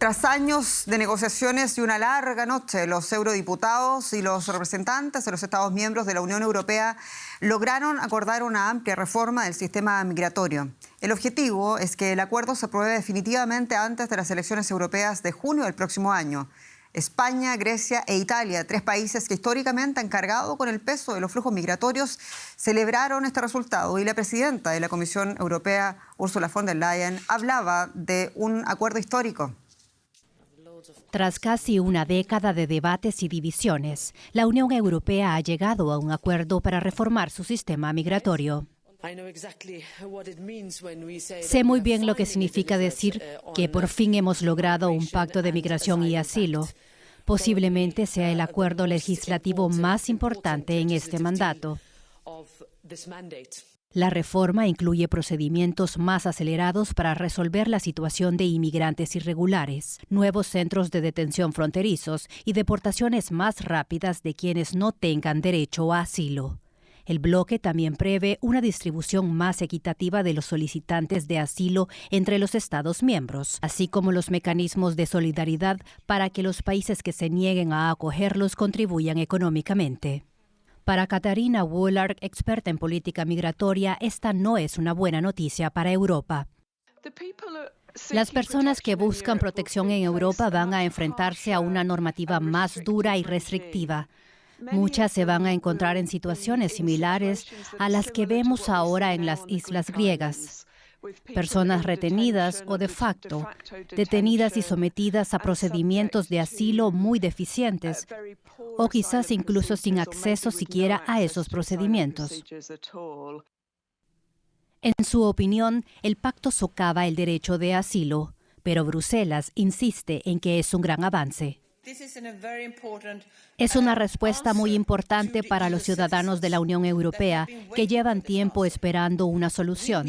Tras años de negociaciones y una larga noche, los eurodiputados y los representantes de los Estados miembros de la Unión Europea lograron acordar una amplia reforma del sistema migratorio. El objetivo es que el acuerdo se apruebe definitivamente antes de las elecciones europeas de junio del próximo año. España, Grecia e Italia, tres países que históricamente han cargado con el peso de los flujos migratorios, celebraron este resultado y la presidenta de la Comisión Europea, Ursula von der Leyen, hablaba de un acuerdo histórico. Tras casi una década de debates y divisiones, la Unión Europea ha llegado a un acuerdo para reformar su sistema migratorio. Sé muy bien lo que significa decir que por fin hemos logrado un pacto de migración y asilo. Posiblemente sea el acuerdo legislativo más importante en este mandato. La reforma incluye procedimientos más acelerados para resolver la situación de inmigrantes irregulares, nuevos centros de detención fronterizos y deportaciones más rápidas de quienes no tengan derecho a asilo. El bloque también prevé una distribución más equitativa de los solicitantes de asilo entre los Estados miembros, así como los mecanismos de solidaridad para que los países que se nieguen a acogerlos contribuyan económicamente. Para Katharina Woolard, experta en política migratoria, esta no es una buena noticia para Europa. Las personas que buscan protección en Europa van a enfrentarse a una normativa más dura y restrictiva. Muchas se van a encontrar en situaciones similares a las que vemos ahora en las islas griegas. Personas retenidas o de facto, detenidas y sometidas a procedimientos de asilo muy deficientes, o quizás incluso sin acceso siquiera a esos procedimientos. En su opinión, el pacto socava el derecho de asilo, pero Bruselas insiste en que es un gran avance. Es una respuesta muy importante para los ciudadanos de la Unión Europea que llevan tiempo esperando una solución.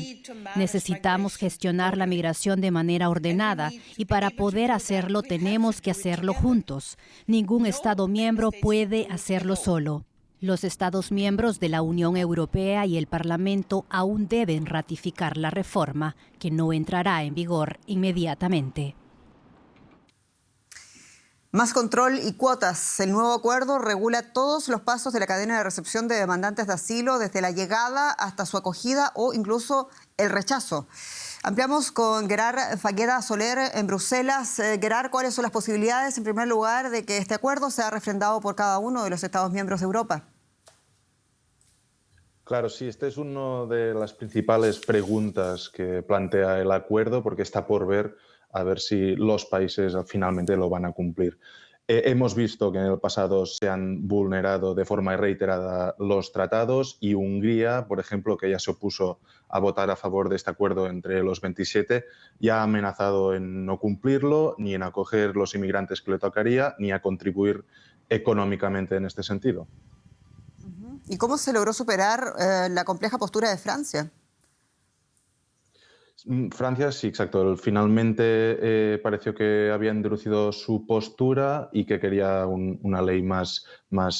Necesitamos gestionar la migración de manera ordenada y para poder hacerlo tenemos que hacerlo juntos. Ningún Estado miembro puede hacerlo solo. Los Estados miembros de la Unión Europea y el Parlamento aún deben ratificar la reforma, que no entrará en vigor inmediatamente. Más control y cuotas. El nuevo acuerdo regula todos los pasos de la cadena de recepción de demandantes de asilo, desde la llegada hasta su acogida o incluso el rechazo. Ampliamos con Gerard Fagueda Soler en Bruselas. Gerard, ¿cuáles son las posibilidades, en primer lugar, de que este acuerdo sea refrendado por cada uno de los Estados miembros de Europa? Claro, sí, esta es una de las principales preguntas que plantea el acuerdo, porque está por ver a ver si los países finalmente lo van a cumplir. Hemos visto que en el pasado se han vulnerado de forma reiterada los tratados y Hungría, por ejemplo, que ya se opuso a votar a favor de este acuerdo entre los 27, ya ha amenazado en no cumplirlo, ni en acoger los inmigrantes que le tocaría, ni a contribuir económicamente en este sentido. ¿Y cómo se logró superar la compleja postura de Francia? Francia, sí, exacto. Finalmente pareció que había endurecido su postura y que quería una ley más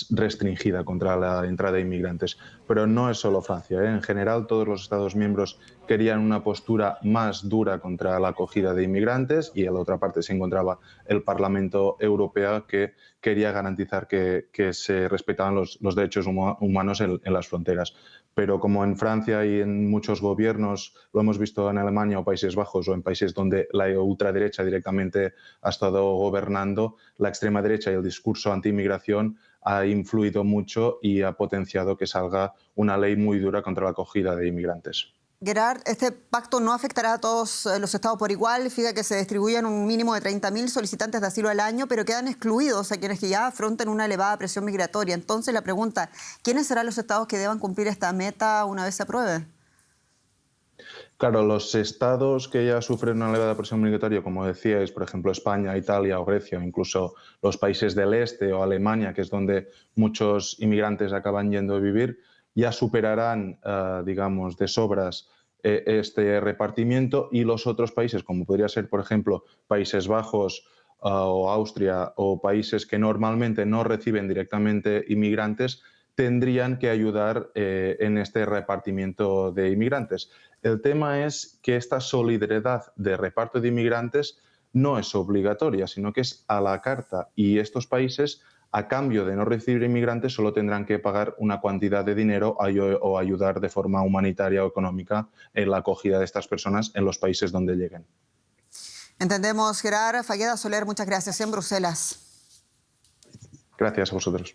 restringida contra la entrada de inmigrantes. Pero no es solo Francia, ¿eh? En general, todos los Estados miembros querían una postura más dura contra la acogida de inmigrantes y en la otra parte se encontraba el Parlamento Europeo, que quería garantizar que se respetaban los derechos humanos en las fronteras. Pero como en Francia y en muchos gobiernos, lo hemos visto en Alemania o Países Bajos o en países donde la ultraderecha directamente ha estado gobernando, la extrema derecha y el discurso anti-inmigración ha influido mucho y ha potenciado que salga una ley muy dura contra la acogida de inmigrantes. Gerard, este pacto no afectará a todos los estados por igual. Fíjate que se distribuyen un mínimo de 30.000 solicitantes de asilo al año, pero quedan excluidos a quienes que ya afronten una elevada presión migratoria. Entonces, la pregunta, ¿quiénes serán los estados que deban cumplir esta meta una vez se apruebe? Claro, los estados que ya sufren una elevada presión migratoria, como decíais, por ejemplo, España, Italia o Grecia, o incluso los países del este o Alemania, que es donde muchos inmigrantes acaban yendo a vivir, ya superarán, digamos, de sobras este repartimiento, y los otros países, como podría ser, por ejemplo, Países Bajos o Austria, o países que normalmente no reciben directamente inmigrantes, tendrían que ayudar en este repartimiento de inmigrantes. El tema es que esta solidaridad de reparto de inmigrantes no es obligatoria, sino que es a la carta, y estos países, a cambio de no recibir inmigrantes, solo tendrán que pagar una cantidad de dinero o ayudar de forma humanitaria o económica en la acogida de estas personas en los países donde lleguen. Entendemos, Gerard. Falleda Soler, muchas gracias en Bruselas. Gracias a vosotros.